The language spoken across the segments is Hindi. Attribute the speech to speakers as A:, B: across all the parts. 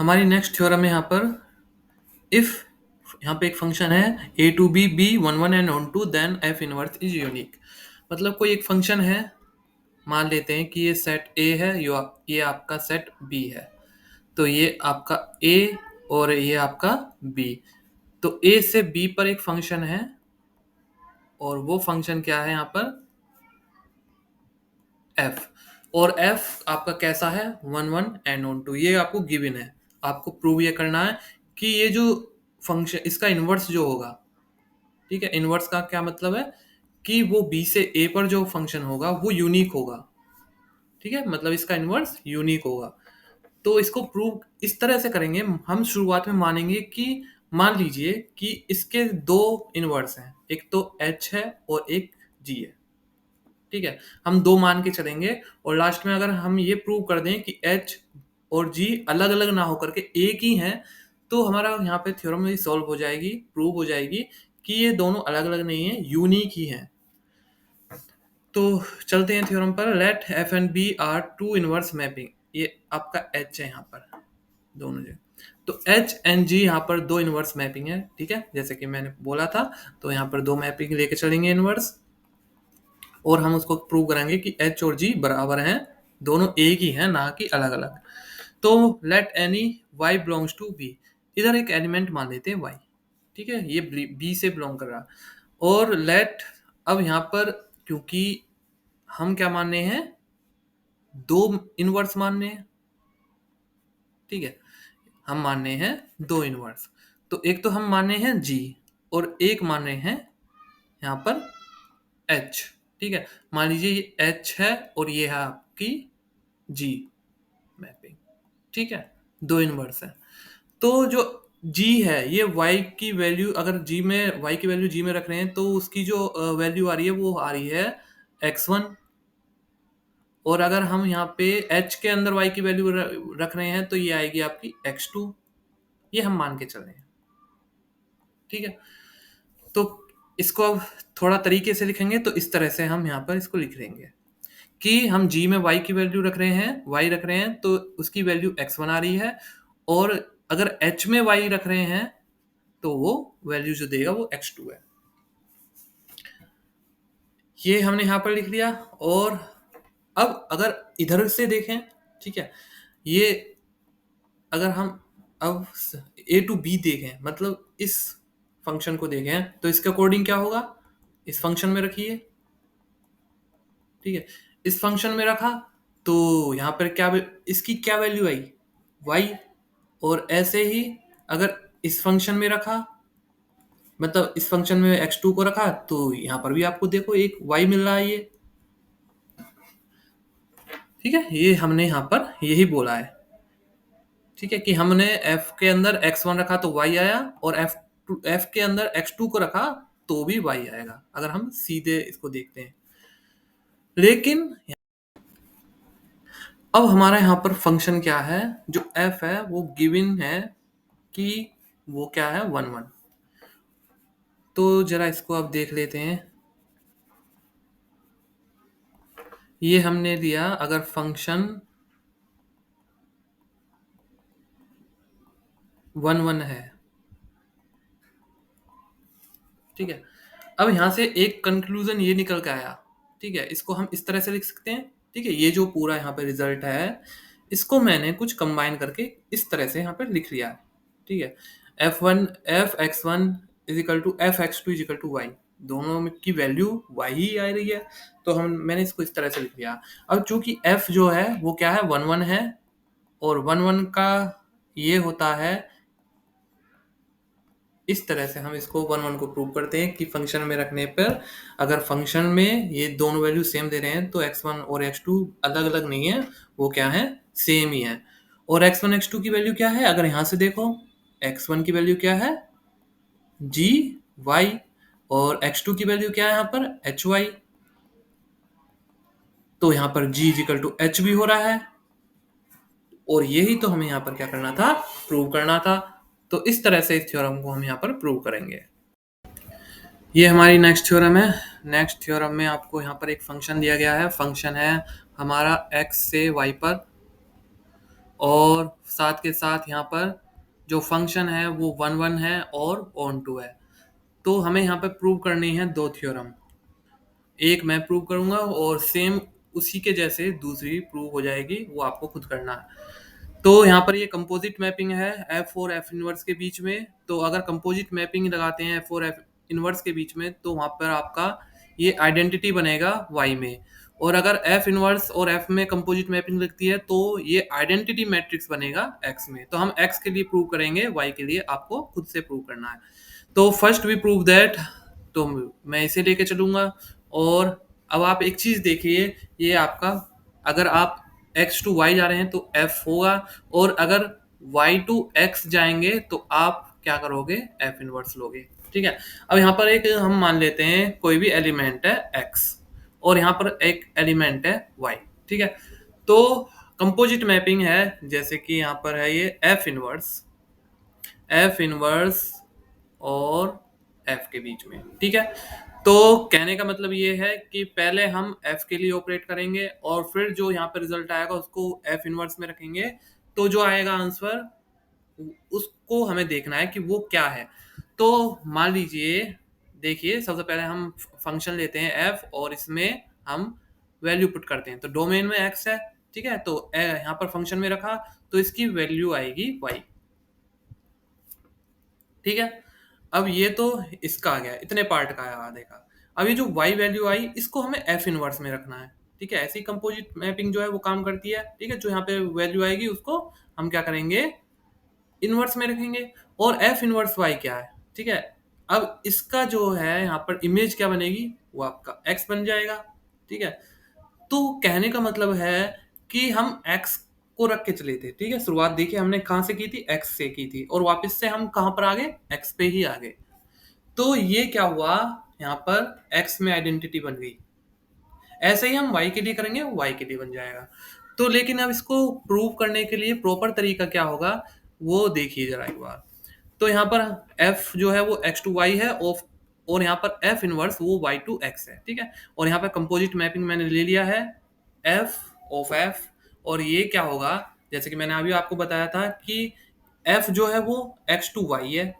A: हमारी नेक्स्ट थ्योरम है यहाँ पर इफ यहाँ पे एक फंक्शन है a to B be one one and onto then f inverse is unique. मतलब कोई एक फंक्शन है, मान लेते हैं कि ये सेट ए है, ये आपका सेट बी है। तो ये आपका ए और ये आपका बी। तो ए से बी पर एक फंक्शन है और वो फंक्शन क्या है यहाँ पर एफ। और एफ आपका कैसा है one one and onto, ये आपको गिवन है। आपको प्रूव ये करना है कि ये जो फंक्शन इसका इन्वर्स जो होगा, ठीक है, इन्वर्स का क्या मतलब है कि वो बी से ए पर जो फंक्शन होगा वो यूनिक होगा। ठीक है, मतलब इसका इन्वर्स यूनिक होगा। तो इसको प्रूव इस तरह से करेंगे। हम शुरुआत में मानेंगे कि मान लीजिए कि इसके दो इन्वर्स हैं, एक तो एच है और एक जी है। ठीक है, हम दो मान के चलेंगे और लास्ट में अगर हम ये प्रूव कर दें कि एच और जी अलग अलग ना होकर के एक ही हैं, तो हमारा यहाँ पे थ्योरम सॉल्व हो जाएगी, प्रूव हो जाएगी कि ये दोनों अलग अलग नहीं है, यूनिक ही हैं। तो चलते हैं थ्योरम पर। Let f and B are two inverse mapping. ये आपका एच है यहाँ पर दोनों जगह। तो एच एंड जी यहाँ पर दो इनवर्स मैपिंग है। ठीक है, जैसे कि मैंने बोला था, तो यहाँ पर दो मैपिंग लेके चलेंगे इनवर्स और हम उसको प्रूव करेंगे कि एच और जी बराबर हैं, दोनों एक ही हैं, ना कि अलग अलग। तो let any y belongs to B. इधर एक एलिमेंट मान लेते हैं वाई। ठीक है, ये बी से बिलोंग कर रहा। और लेट, अब यहाँ पर क्योंकि हम क्या मानने हैं, दो इनवर्स मानने हैं। ठीक है, हम मानने हैं दो इनवर्स। तो एक तो हम मानने हैं जी और एक मानने हैं यहाँ पर एच। ठीक है, मान लीजिए ये एच है और ये है आपकी जी मैपिंग। ठीक है, दो इनवर्स है। तो जो जी है ये y की वैल्यू, अगर जी में y की वैल्यू जी में रख रहे हैं तो उसकी जो वैल्यू आ रही है वो आ रही है x1। और अगर हम यहाँ पे h के अंदर y की वैल्यू रख रहे हैं तो ये आएगी आपकी x2। ये हम मान के चल रहे हैं। ठीक है, तो इसको अब थोड़ा तरीके से लिखेंगे तो इस तरह से हम यहाँ पर इसको लिख लेंगे कि हम g में y की वैल्यू रख रहे हैं, y रख रहे हैं, तो उसकी वैल्यू x1 आ रही है। और अगर h में y रख रहे हैं तो वो वैल्यू जो देगा वो x2 है। ये हमने यहाँ पर लिख लिया। और अब अगर इधर से देखें, ठीक है, ये अगर हम अब a टू b देखें, मतलब इस फंक्शन को देखें, तो इसके अकॉर्डिंग क्या होगा, इस फंक्शन में रखिए। ठीक है, इस फंक्शन में रखा तो यहाँ पर क्या, इसकी क्या वैल्यू आई y। और ऐसे ही अगर इस फंक्शन में रखा, मतलब इस फंक्शन में x2 को रखा, तो यहाँ पर भी आपको देखो एक y मिल रहा है ये। ठीक है, ये हमने यहाँ पर यही बोला है। ठीक है, कि हमने f के अंदर x1 रखा तो y आया, और f के अंदर x2 को रखा तो भी y आएगा, अगर हम सीधे इसको देखते हैं। लेकिन अब हमारा यहाँ पर फंक्शन क्या है, जो f है वो गिवन है कि वो क्या है वन वन। तो जरा इसको अब देख लेते हैं। ये हमने दिया, अगर फंक्शन वन वन है। ठीक है, अब यहाँ से एक कंक्लूजन ये निकल के आया। ठीक है, इसको हम इस तरह से लिख सकते हैं। ठीक है, ये जो पूरा यहाँ पे रिजल्ट है, इसको मैंने कुछ कंबाइन करके इस तरह से यहाँ पे लिख लिया है। ठीक है, f(x1) is equal to f(x2) is equal to y। दोनों की वैल्यू y ही आ रही है, तो मैंने इसको इस तरह से लिख लिया। अब चूंकि f जो है वो क्या है वन वन है, और वन वन का ये होता है, इस तरह से हम इसको वन वन को प्रूव करते हैं कि फंक्शन में रखने पर, अगर फंक्शन में ये दोनों वैल्यू सेम दे रहे हैं तो x1 और x2 अलग अलग नहीं है, वो क्या है सेम ही है। और x1 x2 की वैल्यू क्या है, अगर यहाँ से देखो x1 की वैल्यू क्या है जी वाई, और x2 की वैल्यू क्या है यहाँ पर एच वाई। तो यहाँ पर g इजिकल टू एच भी हो रहा है, और यही तो हमें यहाँ पर क्या करना था, प्रूव करना था। तो इस तरह से इस थ्योरम को हम यहाँ पर प्रूव करेंगे। ये हमारी नेक्स्ट थ्योरम है। नेक्स्ट थ्योरम में आपको यहाँ पर एक फंक्शन दिया गया है। फंक्शन है हमारा x से y पर, और साथ के साथ यहाँ पर जो फंक्शन है वो 1 1 है और ऑन टू है। तो हमें यहाँ पे प्रूव करनी है दो थ्योरम, एक मैं प्रूव करूंगा और सेम उसी के जैसे दूसरी प्रूव हो जाएगी, वो आपको खुद करना है। तो यहाँ पर ये कंपोजिट मैपिंग है एफ और एफ इनवर्स के बीच में। तो अगर कंपोजिट मैपिंग लगाते हैं एफ और एफ इनवर्स के बीच में तो वहां पर आपका ये आइडेंटिटी बनेगा वाई में। और अगर एफ इनवर्स और एफ में कंपोजिट मैपिंग लगती है तो ये आइडेंटिटी मैट्रिक्स बनेगा एक्स में। तो हम एक्स के लिए प्रूव करेंगे, वाई के लिए आपको खुद से प्रूव करना है। तो फर्स्ट वी प्रूव दैट, तो मैं इसे लेके चलूंगा। और अब आप एक चीज देखिए, ये आपका अगर आप x टू y जा रहे हैं तो f होगा, और अगर y टू x जाएंगे तो आप क्या करोगे, f इनवर्स लोगे। ठीक है। अब यहाँ पर एक हम मान लेते हैं कोई भी एलिमेंट है x और यहाँ पर एक एलिमेंट है y। ठीक है। तो कंपोजिट मैपिंग है, जैसे कि यहाँ पर है ये एफ इनवर्स और एफ के बीच में। ठीक है। तो कहने का मतलब ये है कि पहले हम एफ के लिए ऑपरेट करेंगे और फिर जो यहाँ पे रिजल्ट आएगा उसको एफ इनवर्स में रखेंगे। तो जो आएगा आंसर उसको हमें देखना है कि वो क्या है। तो मान लीजिए, देखिए सबसे पहले हम फंक्शन लेते हैं एफ और इसमें हम वैल्यू पुट करते हैं। तो डोमेन में एक्स है, ठीक है, तो यहाँ पर फंक्शन में रखा तो इसकी वैल्यू आएगी वाई। ठीक है। अब ये तो इसका आ गया, इतने पार्ट का आया आधे का। अब ये जो y वैल्यू आई इसको हमें f इनवर्स में रखना है। ठीक है। ऐसी कंपोजिट मैपिंग जो है वो काम करती है। ठीक है। जो यहाँ पे वैल्यू आएगी उसको हम क्या करेंगे, इनवर्स में रखेंगे। और f इनवर्स y क्या है, ठीक है। अब इसका जो है यहाँ पर इमेज क्या बनेगी, वो आपका x बन जाएगा। ठीक है। तो कहने का मतलब है कि हम x को रख के चले थे। ठीक है। शुरुआत देखिए हमने कहाँ से की थी, x से की थी, और वापस से हम कहाँ पर आ गए, x पे ही आ गए। तो ये क्या हुआ, यहाँ पर x में आइडेंटिटी बन गई। ऐसे ही हम y के लिए करेंगे, y के लिए बन जाएगा। तो लेकिन अब इसको प्रूव करने के लिए प्रॉपर तरीका क्या होगा वो देखिए जरा एक बार। तो यहाँ पर f जो है वो x टू y है, और यहाँ पर f इनवर्स वो y टू x है। ठीक है। और यहाँ पर कंपोजिट मैपिंग मैंने ले लिया है f ऑफ f। और ये क्या होगा, जैसे कि मैंने अभी आपको बताया था कि f जो है वो x टू y है।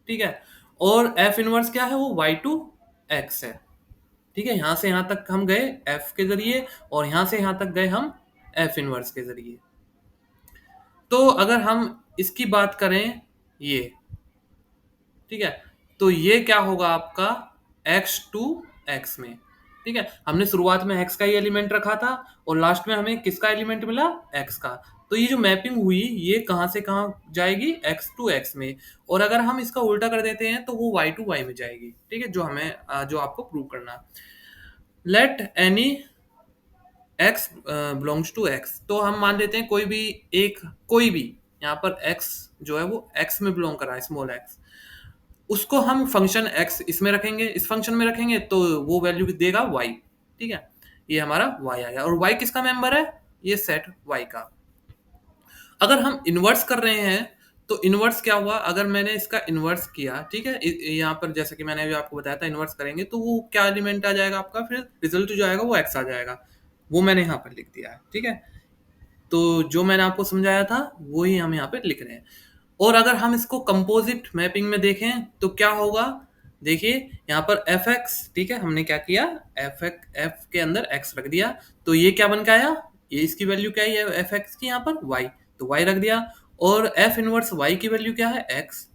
A: ठीक है। और f इनवर्स क्या है, वो y टू x है। ठीक है। यहां से यहां तक हम गए f के जरिए, और यहां से यहां तक गए हम f इनवर्स के जरिए। तो अगर हम इसकी बात करें ये, ठीक है, तो ये क्या होगा आपका x टू x में। ठीक है। हमने शुरुआत में x का ही एलिमेंट रखा था और लास्ट में हमें किसका एलिमेंट मिला, x का। तो ये जो मैपिंग हुई ये कहां से कहां जाएगी, x टू x में। और अगर हम इसका उल्टा कर देते हैं तो वो y टू y में जाएगी। ठीक है। जो हमें जो आपको प्रूव करना, let any x belongs to x। तो हम मान लेते हैं कोई भी एक, कोई भी यहाँ पर x जो है वो x में बिलोंग कर रहा है, स्मॉल x। उसको हम फंक्शन x इसमें रखेंगे, इस फंक्शन में रखेंगे तो वो वैल्यू देगा y। ठीक है। ये हमारा y आ गया। और y किसका मेंबर है, ये सेट y का। अगर हम इन्वर्स कर रहे हैं तो इन्वर्स क्या हुआ, अगर मैंने इसका इन्वर्स किया, ठीक है, यहाँ पर जैसे कि मैंने अभी आपको बताया था इन्वर्स करेंगे तो वो क्या एलिमेंट आ जाएगा आपका, फिर रिजल्ट जो आएगा वो x आ जाएगा। वो मैंने यहाँ पर लिख दिया है। ठीक है। तो जो मैंने आपको समझाया था वो ही हम यहाँ पे लिख रहे हैं। और अगर हम इसको कंपोजिट मैपिंग में देखें तो क्या होगा, देखिए यहाँ पर एफ एक्स, ठीक है, हमने क्या किया, एफ के अंदर एक्स रख दिया। तो ये क्या बन के आया, ये इसकी वैल्यू क्या है एफ एक्स की, यहाँ पर वाई, तो वाई रख दिया। और एफ इनवर्स वाई की वैल्यू क्या है, एक्स।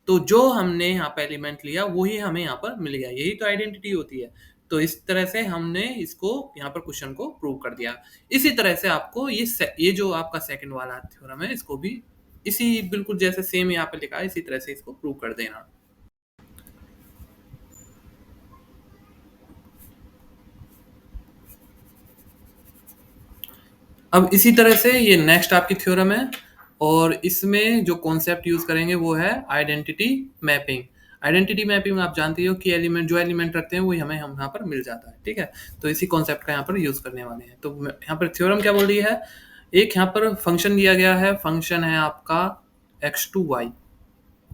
A: तो जो हमने यहाँ पे एलिमेंट लिया वही हमें यहाँ पर मिल गया। यही तो आइडेंटिटी होती है। तो इस तरह से हमने इसको यहाँ पर क्वेश्चन को प्रूव कर दिया। इसी तरह से आपको ये जो आपका सेकंड वाला थ्योरम है इसको भी इसी बिल्कुल जैसे सेम यहाँ पे लिखा है इसी तरह से इसको प्रूव कर देना। अब इसी तरह से ये नेक्स्ट आपकी थ्योरम है, और इसमें जो कॉन्सेप्ट यूज करेंगे वो है आइडेंटिटी मैपिंग। आइडेंटिटी मैपिंग आप जानते हो कि एलिमेंट जो एलिमेंट रखते हैं वो हमें हम यहाँ पर मिल जाता है। ठीक है। तो इसी कॉन्सेप्ट का यहाँ पर यूज करने वाले हैं। तो यहाँ पर थ्योरम क्या बोल रही है, एक यहाँ पर फंक्शन दिया गया है, फंक्शन है आपका एक्स टू वाई।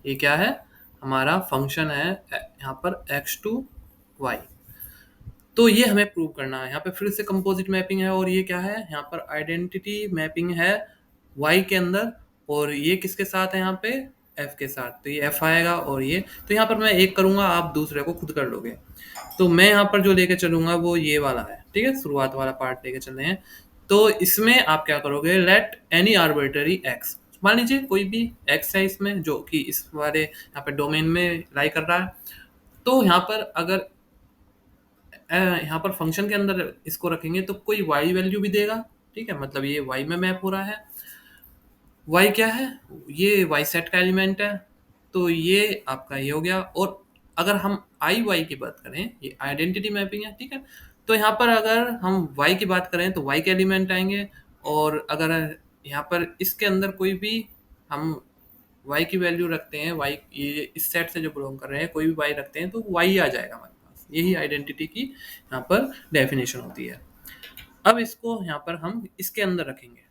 A: ये क्या है, हमारा फंक्शन है यहाँ पर एक्स टू वाई। तो ये हमें प्रूव करना है। यहाँ पे फिर से कंपोजिट मैपिंग है और ये क्या है, यहाँ पर आइडेंटिटी मैपिंग है y के अंदर, और ये किसके साथ है यहाँ पे, f के साथ। तो ये f आएगा और ये, तो यहाँ पर मैं एक करूंगा, आप दूसरे को खुद कर लोगे। तो मैं यहाँ पर जो लेके चलूंगा वो ये वाला है, ठीक है, शुरुआत वाला पार्ट लेके चल रहे हैं। तो इसमें आप क्या करोगे, लेट एनी आर्बिट्ररी एक्स, मान लीजिए कोई भी एक्स है इसमें जो कि इस वाले यहाँ पे डोमेन में लाई कर रहा है। तो यहाँ पर अगर यहाँ पर फंक्शन के अंदर इसको रखेंगे तो कोई y वैल्यू भी देगा, ठीक है, मतलब ये y में मैप हो रहा है। y क्या है, ये y सेट का एलिमेंट है, तो ये आपका ये हो गया। और अगर हम आई वाई की बात करें, ये आइडेंटिटी मैपिंग है, ठीक है। तो यहाँ पर अगर हम y की बात करें तो y के एलिमेंट आएंगे, और अगर यहाँ पर इसके अंदर कोई भी हम y की वैल्यू रखते हैं, y ये इस सेट से जो बिलोंग कर रहे हैं कोई भी y रखते हैं तो y आ जाएगा हमारे पास। यही आइडेंटिटी की यहाँ पर डेफिनेशन होती है। अब इसको यहाँ पर हम इसके अंदर रखेंगे,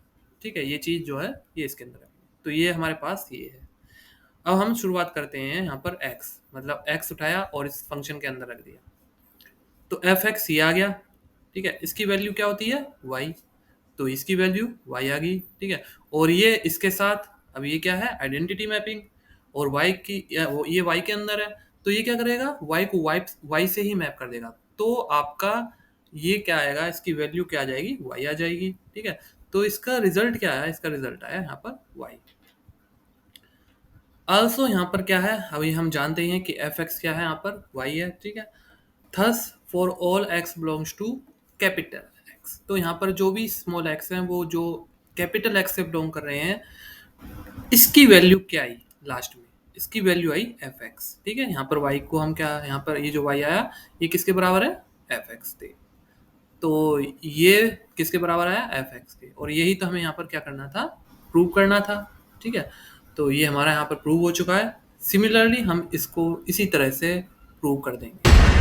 A: ठीक है, ये चीज़ जो है ये इसके अंदर रखेंगे, तो ये हमारे पास ये है। अब हम शुरुआत करते हैं यहाँ पर x, मतलब x उठाया और इस फंक्शन के अंदर रख दिया, तो एफ एक्स ये आ गया, ठीक है। इसकी वैल्यू क्या होती है, y, तो इसकी वैल्यू y आ गई, ठीक है। और ये इसके साथ, अब ये क्या है, आइडेंटिटी मैपिंग, और y की ये y के अंदर है, तो ये क्या करेगा, y को y से ही मैप कर देगा। तो आपका ये क्या आएगा, इसकी वैल्यू क्या आ जाएगी, y आ जाएगी, ठीक है। तो इसका रिजल्ट क्या है, इसका रिजल्ट आया यहाँ पर y। आल्सो यहाँ पर क्या है, अभी हम जानते हैं कि एफ एक्स क्या है, यहाँ पर y है, ठीक है। Thus for all x belongs to capital x, तो यहाँ पर जो भी स्मॉल x हैं वो जो कैपिटल x से बिलोंग कर रहे हैं, इसकी वैल्यू क्या आई लास्ट में, इसकी वैल्यू आई एफ एक्स, ठीक है। यहाँ पर y को हम क्या, यहाँ पर ये जो y आया ये किसके बराबर है, एफ एक्स थे। तो ये किसके बराबर आया, एफ एक्स के, और यही तो हमें यहाँ पर क्या करना था, प्रूव करना था, ठीक है। तो ये हमारा यहाँ पर प्रूव हो चुका है। सिमिलरली हम इसको इसी तरह से प्रूव कर देंगे।